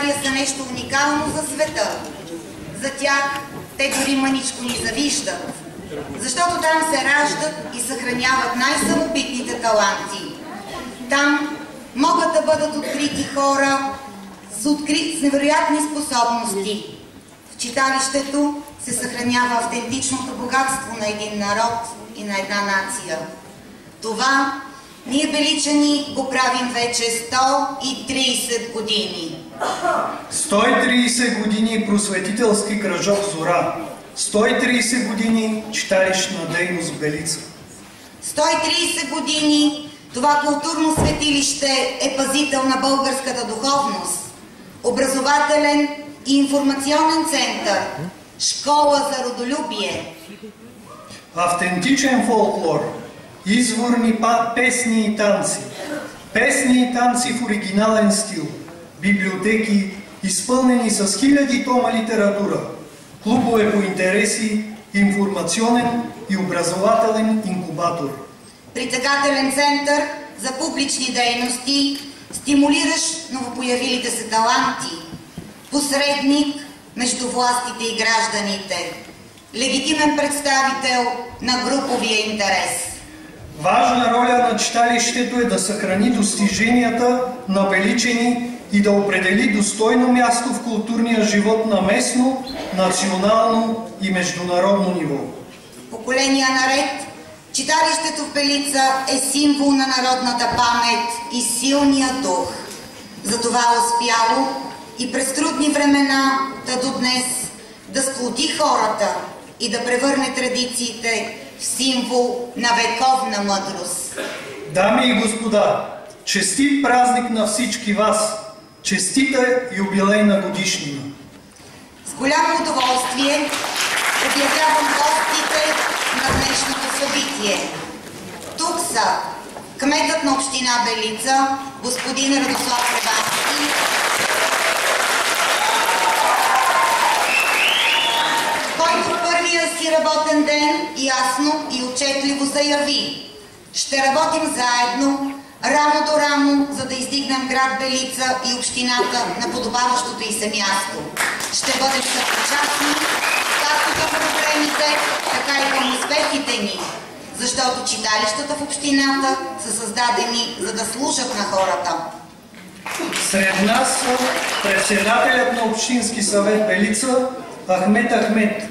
България са нещо уникално за света. За тях те дори мъничко ни завиждат, защото там се раждат и съхраняват най-самобитните таланти. Там могат да бъдат открити хора с невероятни способности. В читалището се съхранява автентичното богатство на един народ и на една нация. Това ние беличани го правим вече 130 години. 130 години просветителски кръжок Зора. 130 години читалищна дейност в Белица. 130 години това културно светилище е пазител на българската духовност, образователен и информационен център, школа за родолюбие. Автентичен фолклор, изворни песни и танци. Песни и танци в оригинален стил. Библиотеки, изпълнени с 1000 тома литература. Клубове по интереси, информационен и образователен инкубатор. Притегателен център за публични дейности, стимулиращ новопоявилите се таланти. Посредник между властите и гражданите. Легитимен представител на груповия интерес. Важна роля на читалището е да съхрани достиженията на беличени и да определи достойно място в културния живот на местно, национално и международно ниво. Поколения наред, читалището в Белица е символ на народната памет и силния дух. Затова е успяло и през трудни времена до днес да сплоти хората и да превърне традициите в символ на вековна мъдрост. Дами и господа, честит празник на всички вас! Честита юбилейна годишнина! С голямо удоволствие обявявам гостите на днешното събитие. Тук са кметът на община Белица, господин Радослав Ревански, който в първия си работен ден ясно и отчетливо заяви: ще работим заедно, рамо до рамо, за да издигнем град Белица и общината на подобаващото й се място. Ще бъдем съпричастни както към проблемите, така и към успехите ни, защото читалищата в общината са създадени за да служат на хората. Сред нас са председателят на Общински съвет Белица Ахмет Ахмет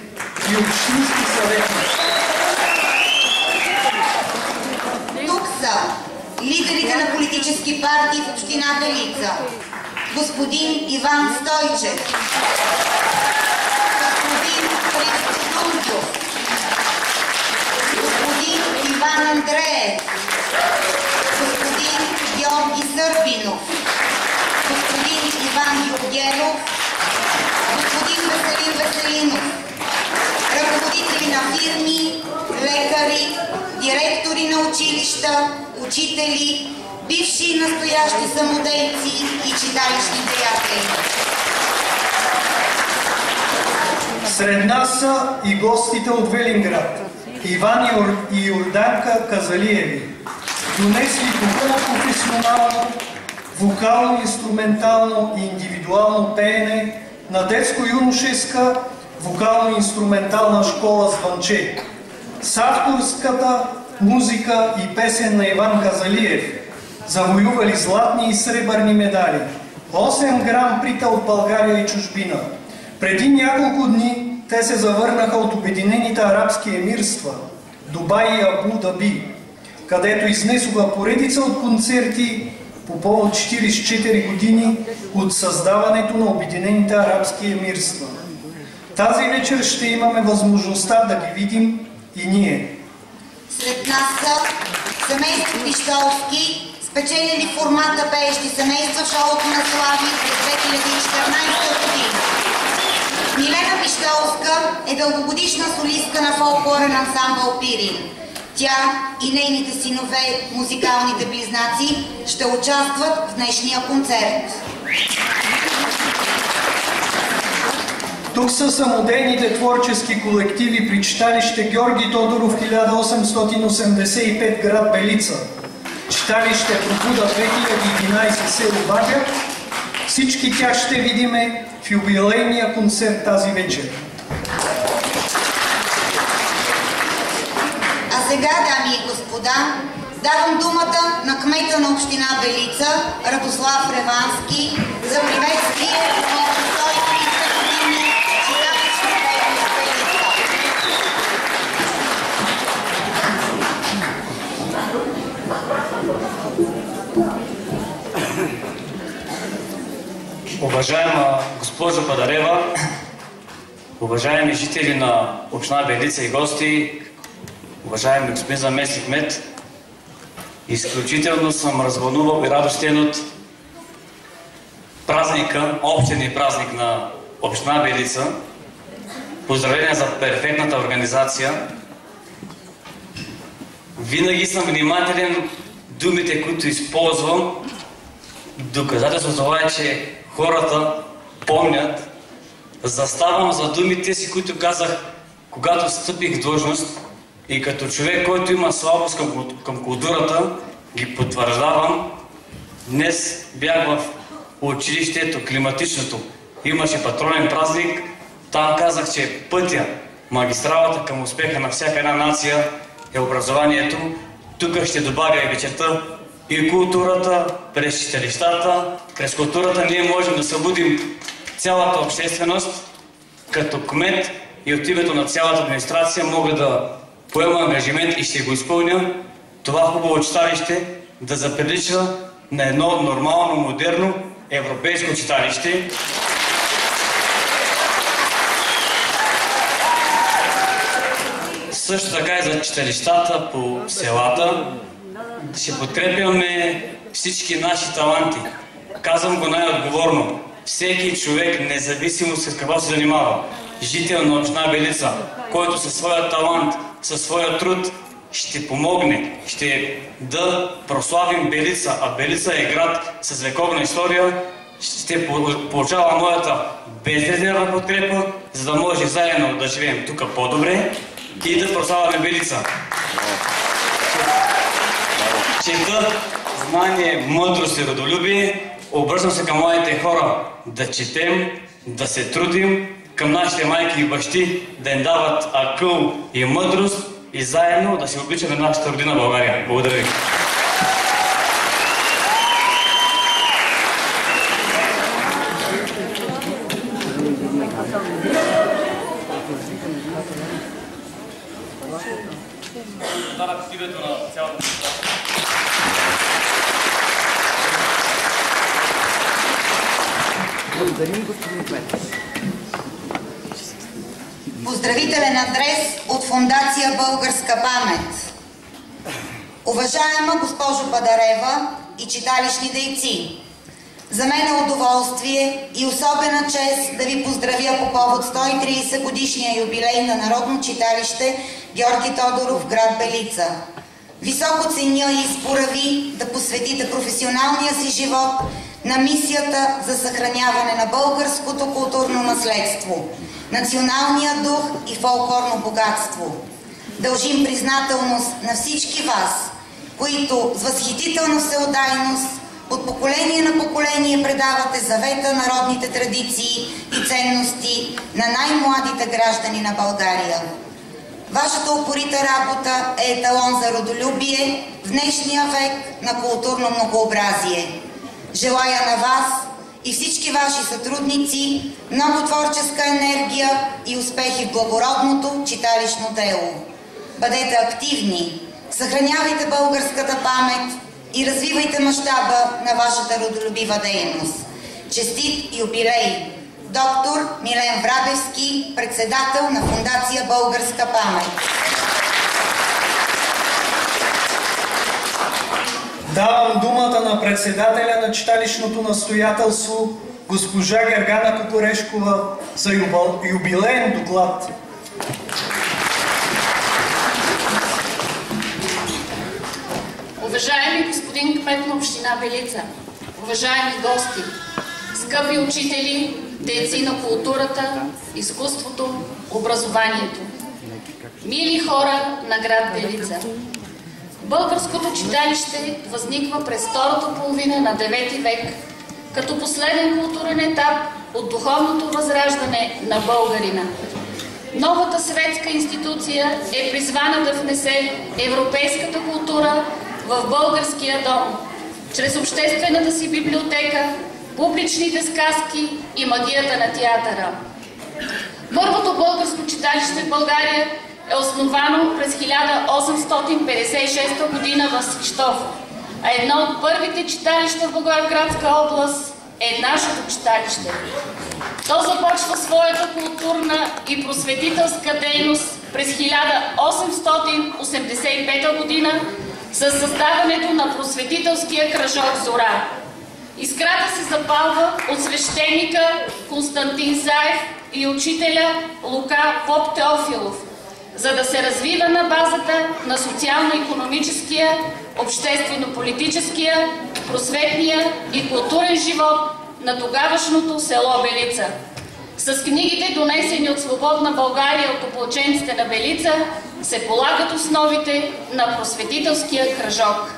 и Общински съветник. Тук са лидерите на политически партии в община Белица: господин Иван Стойчев, господин Христо Дунков, господин Иван Андреев, господин Георги Сърбинов, господин Иван Юргенов, господин Веселин Веселинов, ръководители на фирми, лекари, директори на училища, учители, бивши и настоящи самодейци и читалищни приятели. Сред нас са и гостите от Велинград, Иван и Йорданка Казалиеви, донесли духовно професионално, вокално-инструментално и индивидуално пеене на детско-юношеска вокално-инструментална школа Звънче, с авторската музика и песен на Иван Казалиев, завоювали златни и сребърни медали, 8 гран-прита от България и чужбина. Преди няколко дни те се завърнаха от Обединените арабски емирства, Дубай и Абу Даби, където изнесоха поредица от концерти по повод 44 години от създаването на Обединените арабски емирства. Тази вечер ще имаме възможността да ги видим и ние. Сред нас са семейство Пищолски, спечелили формата пеещи семейства в шоуто на Слави през 2014 година. Милена Пищолска е дългогодишна солистка на фолклорен ансамбъл Пирин. Тя и нейните синове, музикалните близнаци, ще участват в днешния концерт. Тук са самодейните творчески колективи при читалище Георги Тодоров 1885 град Белица, читалище Пробуда 2011 село Бабя Всички тях ще видиме в юбилейния концерт тази вечер. А сега, дами и господа, давам думата на кмета на община Белица, Радослав Ревански, за приветствие от 130 години читалищна дейност Белица. Уважаема госпожо Падарева, уважаеми жители на община Белица и гости, уважаеми господин заместник кмет, изключително съм развълнувал и радостен от празника, общия ни празник на община Белица. Поздравления за перфектната организация. Винаги съм внимателен думите, които използвам. Доказателство за това е, че хората помнят. Заставам за думите си, които казах, когато стъпих в длъжност, и като човек, който има слабост към културата, ги потвърждавам. Днес бях в училището, климатичното. Имаше патронен празник. Там казах, че пътя, магистралата към успеха на всяка една нация е образованието. Тук ще добавя и вечерта и културата, през читалищата. През културата ние можем да събудим цялата общественост. Като кмет и от името на цялата администрация мога да поема ангажимент и ще го изпълня това хубаво читалище да заприлича на едно нормално, модерно европейско читалище. Също така и за читалищата по селата. Ще подкрепяме всички наши таланти. Казвам го най-отговорно. Всеки човек, независимо с какво се занимава, жител на община Белица, който със своя талант, със своя труд ще помогне, ще да прославим Белица, а Белица е град с вековна история, ще получава моята безрезервна подкрепа, за да може заедно да живеем тук по-добре и да прославяме Белица. Чета, знание, мъдрост и родолюбие. Обръщам се към младите хора да четем, да се трудим, към нашите майки и бащи да им дават акъл и мъдрост и заедно да се обичаме нашата родина България. Благодаря ви. Благодарим, господин кмет. Поздравителен адрес от Фондация Българска памет. Уважаема госпожо Падарева и читалищни дейци, за мен е удоволствие и особена чест да ви поздравя по повод 130 годишния юбилей на Народно читалище Георги Тодоров, град Белица. Високо ценя избора ви да посветите професионалния си живот на мисията за съхраняване на българското културно наследство, националния дух и фолклорно богатство. Дължим признателност на всички вас, които с възхитителна всеотдайност от поколение на поколение предавате завета, народните традиции и ценности на най-младите граждани на България. Вашата упорита работа е еталон за родолюбие в днешния век на културно многообразие. Желая на вас и всички ваши сътрудници много творческа енергия и успехи в благородното читалищно дело. Бъдете активни, съхранявайте българската памет и развивайте мащаба на вашата родолюбива дейност. Честит юбилей! Доктор Милен Врабевски, председател на Фондация Българска памет. Давам думата на председателя на читалищното настоятелство, госпожа Гергана Кокорешкова, за юбилеен доклад. Уважаеми господин кмет на община Белица, уважаеми гости, скъпи учители, дейци на културата, изкуството, образованието, мили хора на град Белица. Българското читалище възниква през втората половина на 9 век като последен културен етап от духовното възраждане на българина. Новата светска институция е призвана да внесе европейската култура в българския дом, чрез обществената си библиотека, публичните сказки и магията на театъра. Първото българско читалище в България е основано през 1856 година в Свищов, а едно от първите читалища в Благоевградска област е нашето читалище. То започва своята културна и просветителска дейност през 1885 година с създаването на просветителския кръжок «Зора». Искрата се запалва от свещеника Константин Заев и учителя Лука Поп Теофилов, за да се развива на базата на социално-икономическия, обществено-политическия, просветния и културен живот на тогавашното село Белица. С книгите, донесени от свободна България от ополченците на Белица, се полагат основите на просветителския кръжок.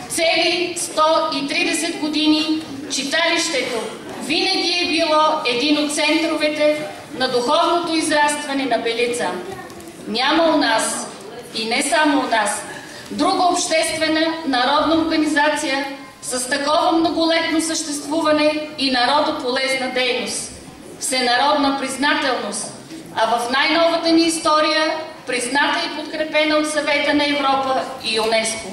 Цели 130 години читалището винаги е било един от центровете на духовното израстване на Белица. Няма у нас, и не само у нас, друга обществена народна организация с такова многолетно съществуване и народополезна дейност, всенародна признателност, а в най-новата ни история призната и подкрепена от Съвета на Европа и ЮНЕСКО.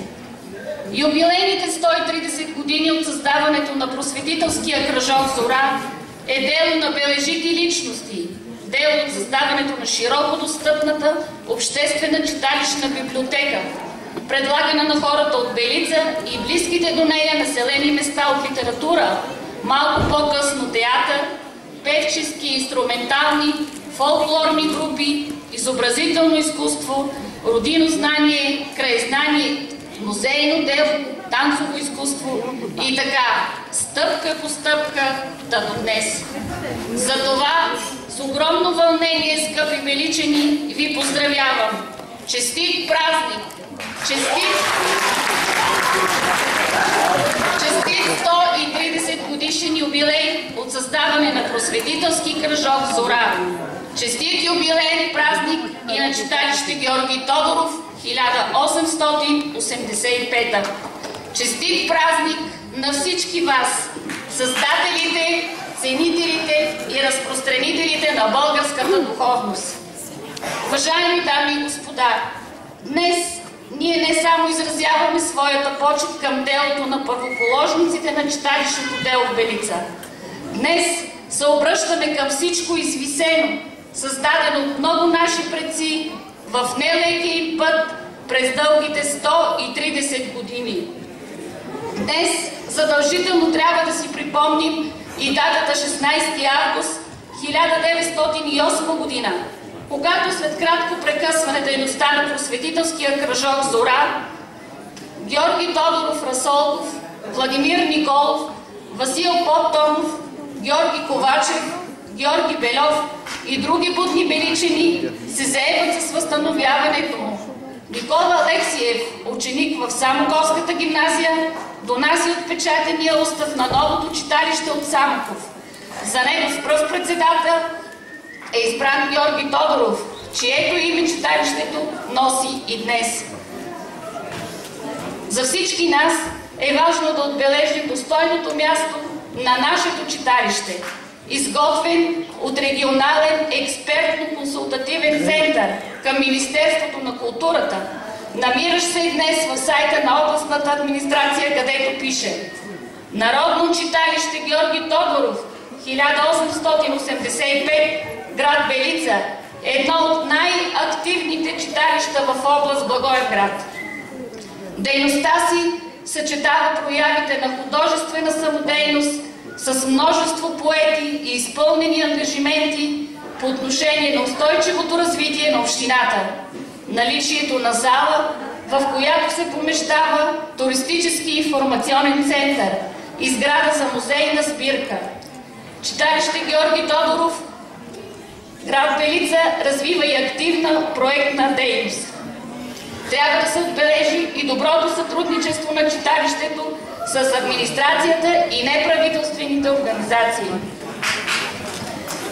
Юбилейните 130 години от създаването на просветителския кръжок «Зора» е дело на бележити личности, дело от създаването на широко достъпната обществена читалищна библиотека, предлагана на хората от Белица и близките до нея населени места от литература, малко по-късно театър, певчески, инструментални, фолклорни групи, изобразително изкуство, родинознание, краезнание, музейно дело, танцово изкуство и така, стъпка по стъпка до днес. Затова с огромно вълнение, скъпи беличани, ви поздравявам! Честит празник! Честит 130 годишен юбилей от създаване на просветителски кръжок «Зора». Честит юбилейен празник и на читалище Георги Тодоров 1885. Честит празник на всички вас, създателите, ценителите и разпространителите на българската духовност. Уважаеми дами и господа, днес ние не само изразяваме своята почит към делото на първоположниците на читалищното дело в Белица. Днес се обръщаме към всичко извисено, създадено от много наши предци в нелекия им път през дългите 130 години. Днес задължително трябва да си припомним и датата 16 август 1908 година, когато след кратко прекъсване дейността на просветителския кръжок «Зора», Георги Тодоров Расолов, Владимир Николов, Васил Поптомов, Георги Ковачев, Георги Белов и други будни беличени се заемат с възстановяването му. Никола Алексиев, ученик в Самоковската гимназия, донася отпечатания устав на новото читалище от Самоков. За него с пръв председател е избран Георги Тодоров, чието име читалището носи и днес. За всички нас е важно да отбележим достойното място на нашето читалище, изготвен от регионален експертно-консултативен център към Министерството на културата, намиращ се и днес в сайта на областната администрация, където пише: Народно читалище Георги Тодоров, 1885, град Белица, едно от най-активните читалища в област Благоевград. Дейността си съчетава проявите на художествена самодейност с множество поети и изпълнени ангажименти по отношение на устойчивото развитие на общината, наличието на зала, в която се помещава туристически информационен център и сграда за музейна сбирка. Читалище Георги Тодоров, град Белица, развива и активна проектна дейност. Трябва да се отбележи и доброто сътрудничество на читалището с администрацията и неправителствените организации.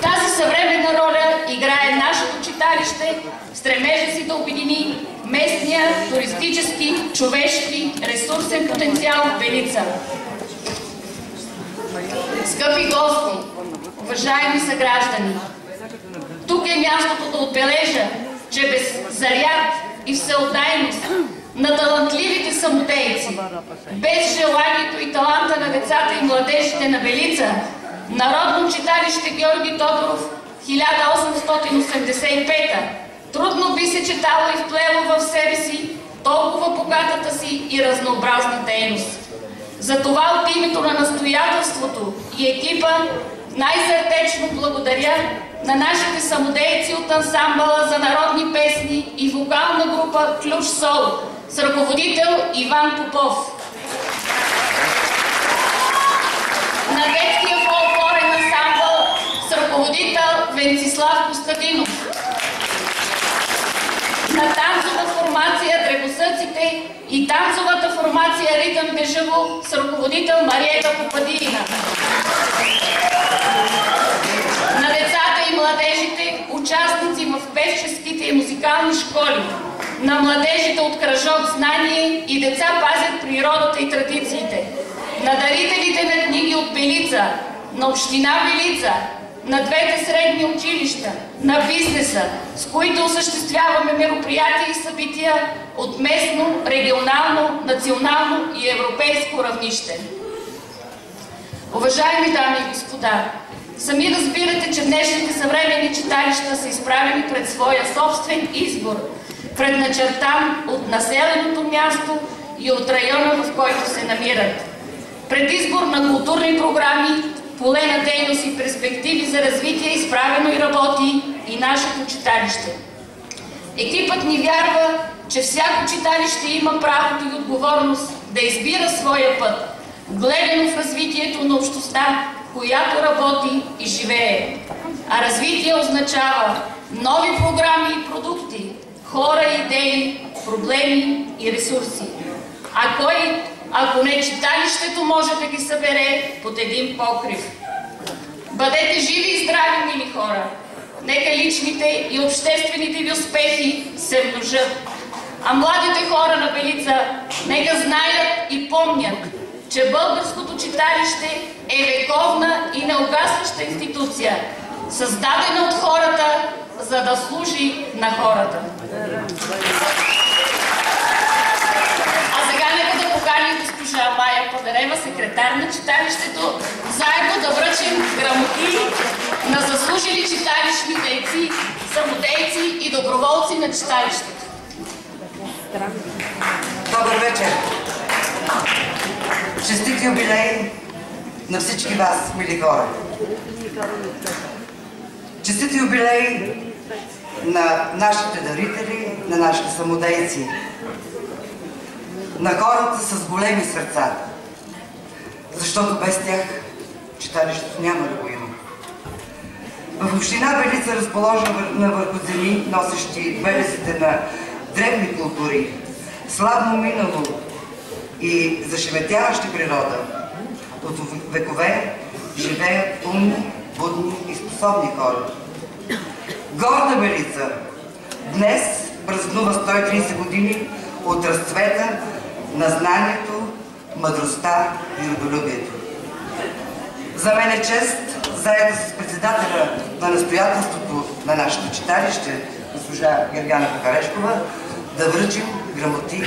Тази съвременна роля играе нашето читалище в стремежа си да обедини местния туристически, човешки, ресурсен потенциал в Белица. Скъпи гости, уважаеми съграждани, тук е мястото да отбележа, че без заряд и всеотдайност на талантливите самодейци, без желанието и таланта на децата и младежите на Белица, Народно читалище Георги Тодоров 1885 трудно би се четало и вплело в себе си толкова богатата си и разнообразна дейност. Затова от името на настоятелството и екипа най-сърдечно благодаря на нашите самодейци от ансамбъла за народни песни и вокална група Ключ Сол с ръководител Иван Попов. На детския фолклорен ансамбъл с ръководител Венцислав Костадинов. На танцова формация Дребосъците и танцовата формация Ритъм Бежаво с ръководител Мариета Попадина. На децата и младежите, участници в певческите и музикални школи, на младежите от кръжок Знание и деца пазят природата и традициите, на дарителите на книги от Белица, на община Белица, на двете средни училища, на бизнеса, с които осъществяваме мероприятия и събития от местно, регионално, национално и европейско равнище. Уважаеми дами и господа, сами разбирате, че днешните съвременни читалища са изправени пред своя собствен избор, предначертан от населеното място и от района, в който се намират. Пред избор на културни програми, поле на дейност и перспективи за развитие изправено и работи и нашето читалище. Екипът ни вярва, че всяко читалище има правото и отговорност да избира своя път, вгледано в развитието на общността, която работи и живее. А развитие означава нови програми и продукти, хора и идеи, проблеми и ресурси. А кой, ако не читалището, може да ги събере под един покрив? Бъдете живи и здрави, мили хора! Нека личните и обществените ви успехи се множат. А младите хора на Белица нека знаят и помнят, че българското читалище е вековна и неугасваща институция, създадена от хората, за да служи на хората. А сега нека да поканим госпожа Майя Падарева, секретар на читалището, заедно да връчим грамоти на заслужили читалищни дейци, самодейци и доброволци на читалището. Добър вечер! Честит юбилей на всички вас, мили хора! Честит юбилей на нашите дарители, на нашите самодейци, на хората с големи сърца, защото без тях читалището няма да го има. В община Белица, разположена върху земи, носещи белезите на древни култури, славно минало и зашеметяваща природа, от векове живеят умни, будни и способни хора. Горда Белица днес празнува 130 години от разцвета на знанието, мъдростта и родолюбието. За мен е чест, заедно с председателя на настоятелството на нашето читалище, госпожа Гергана Пахарешкова, да връчим грамоти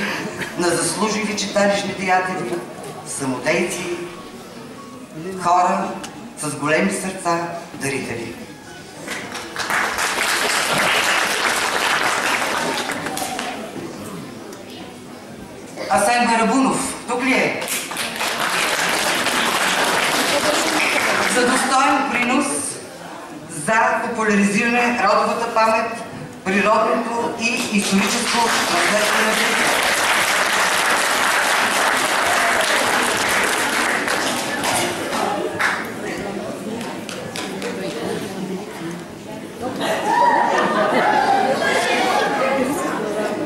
на заслужили читалищни деятели, самодейци, хора с големи сърца, дарители. Асен Барабунов, тук ли е? За достоен принос за популяризиране родовата памет, природното и историческо наследство на Белица.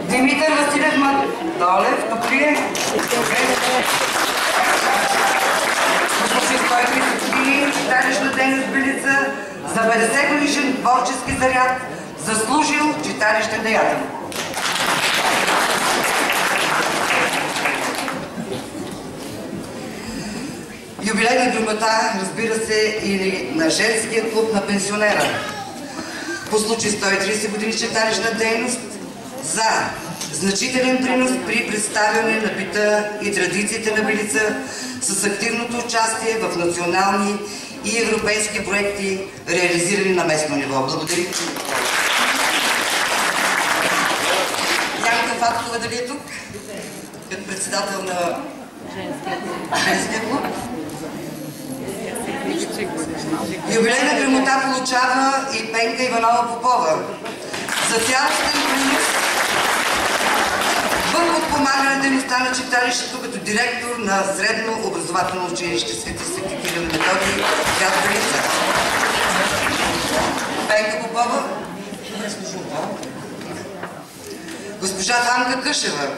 Димитър Василев Долев, тук ли е? Послушай 130 години читалищна дейност в Белица, за 50 годишен творчески заряд, заслужил читалище Деятел. Юбилейна грамота, разбира се, или на женския клуб на пенсионера. По случай 130 години читалищна дейност за значителен принос при представяне на бита и традициите на Белица с активното участие в национални и европейски проекти, реализирани на местно ниво. Благодаря. Янка Фактова дали е тук? Като председател на женския клуб. Юбилейна грамота получава и Пенка Иванова Попова за цялостен принос в подпомагане дейността на читалището като директор на средно образователно училище Свети Кирил и Методий, град Белица. Пенка Попова. Госпожа Фанка Къшева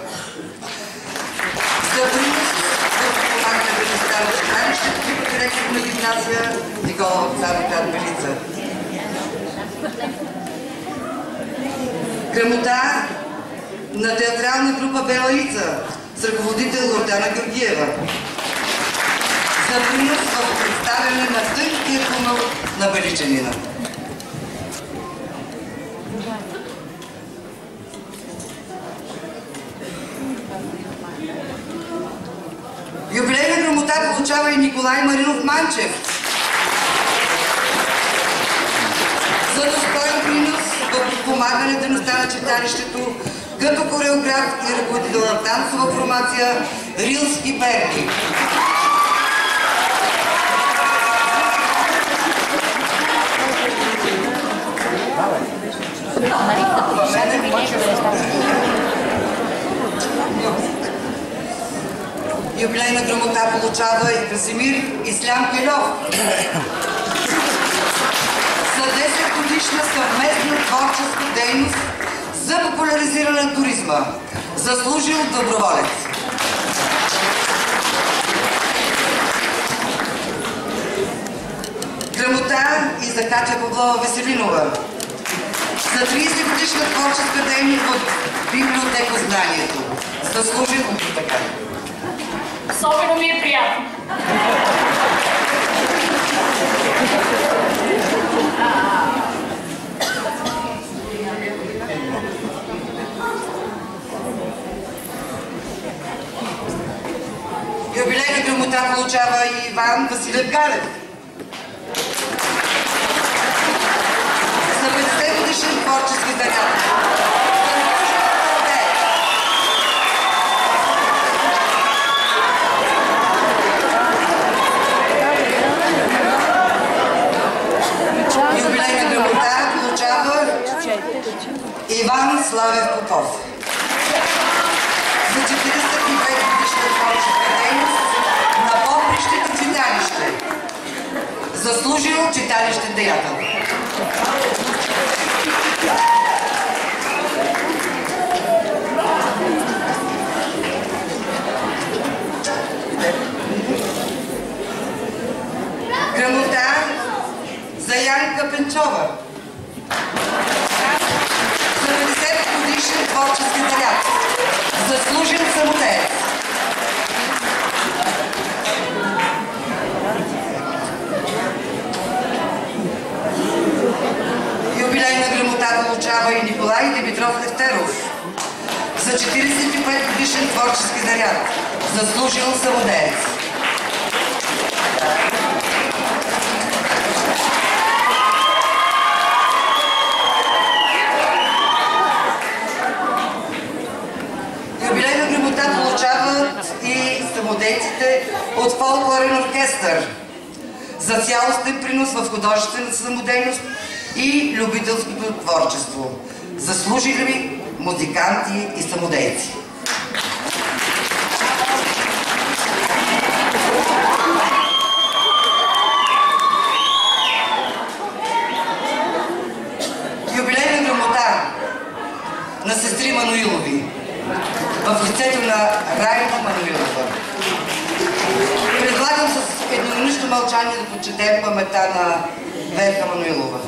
за принос в подпомагане дейността на читалището като директор на гимназия Никола Вапцаров, град Белица. Грамота на театрална група Бела Ица с ръководител Лордана Георгиева за принос в представяне на тънкия хумор на беличанина. Юбилейна грамота получава и Николай Маринов Манчев за достоен принос в подпомагане дейността на читалището като хореограф и ръководител на танцова формация Рилски Берги. Юбилейна грамота получава и Красимир Ислям Келов за 10 годишна съвместна творческа дейност за популяризиране на туризма. Заслужил доброволец. Грамота и за Катя Павлова Веселинова за 30 годишна творческа дейност в библиотека Знанието. Заслужил така. Особено ми е приятно. Юбилейна грамота получава и Иван Василев Галев за 50 годишен творчески заряд. Юбилейна грамота получава Иван Славев Попов за 45 годишна творческа дейност на попрището читалище. Заслужил читалище Деятел. Грамота за Янка Пенчова за 50 годишен творчески заряд. Заслужен самодеец. Юбилейна грамота получава и Николай Димитров Левтеров за 45 годишен творчески заряд. Заслужил самодеец. Юбилейна грамота получават и самодейците от фолклорен оркестър за цялостен принос в художествената самодейност и любителското творчество. Заслужили музиканти и самодейци. Юбилейна грамота на сестри Мануилови в лицето на Райна Мануилова. Предлагам с едноминутно мълчание да почетем паметта на Верка Мануилова.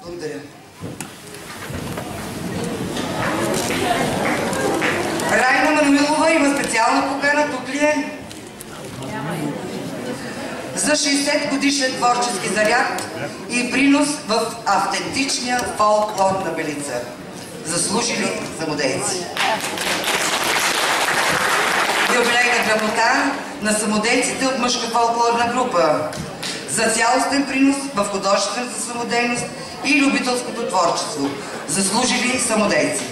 Благодаря. Райна Мануилова има специална покана, тук ли е? За 60 годишен творчески заряд и принос в автентичния фолклор на Белица. Заслужили самодейци. Юбилейна грамота на самодейците от мъжка фолклорна група за цялостен принос в художествената самодейност и любителското творчество. Заслужили самодейци.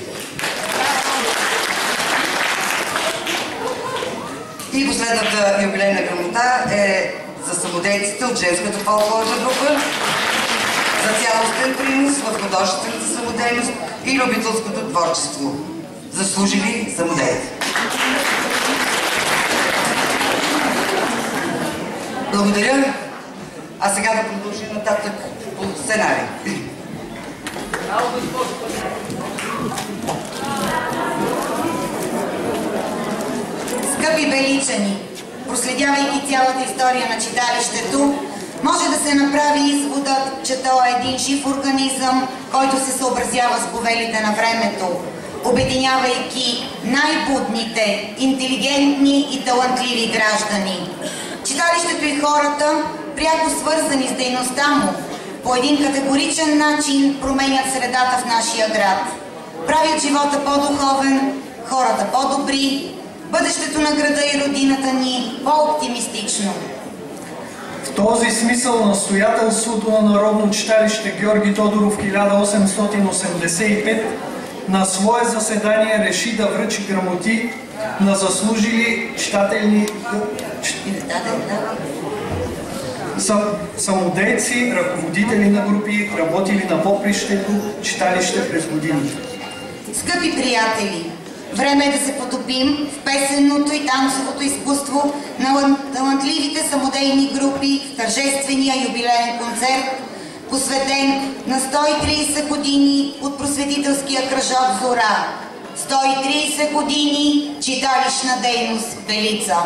И последната юбилейна грамота е за самодейците от женската фолклорна група за цялостен принос в художествената самодейност и любителското творчество. Заслужили самодейци. Благодаря. А сега да продължим нататък по сценарий. Скъпи беличани, проследявайки цялата история на читалището, може да се направи изводът, че то е един жив организъм, който се съобразява с повелите на времето, обединявайки най-будните, интелигентни и талантливи граждани. Читалището и хората, пряко свързани с дейността му, по един категоричен начин променят средата в нашия град. Правят живота по-духовен, хората по-добри, бъдещето на града и родината ни по-оптимистично. В този смисъл настоятелството на Народно читалище Георги Тодоров 1885 на свое заседание реши да връчи грамоти на заслужили читателни самодейци, ръководители на групи, работили на попрището читалище през годините. Скъпи приятели, време е да се потопим в песенното и танцовото изкуство на талантливите самодейни групи в тържествения юбилеен концерт, посветен на 130 години от просветителския кръжок Зора. 130 години читалищна дейност в Белица.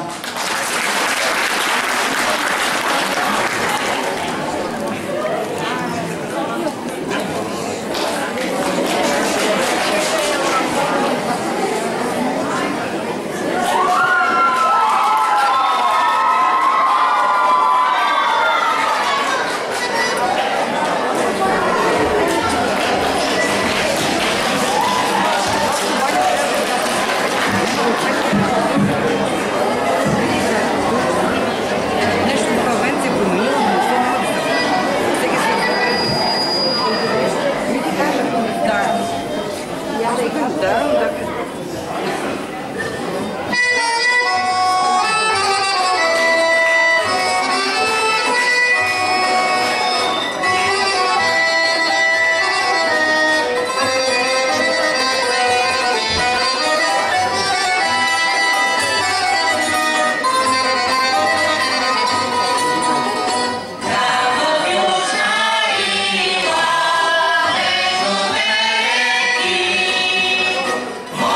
More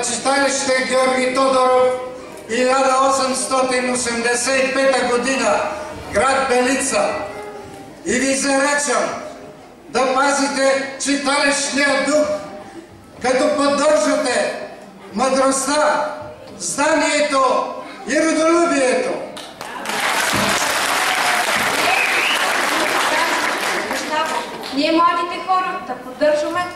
на читалище Георги Тодоров 1885 година, град Белица. И ви заречам да пазите читалищния дух, като поддържате мъдростта, знанието и родолюбието. Ние, младите хора, да поддържаме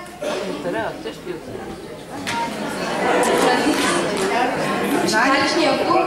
читалищния дух,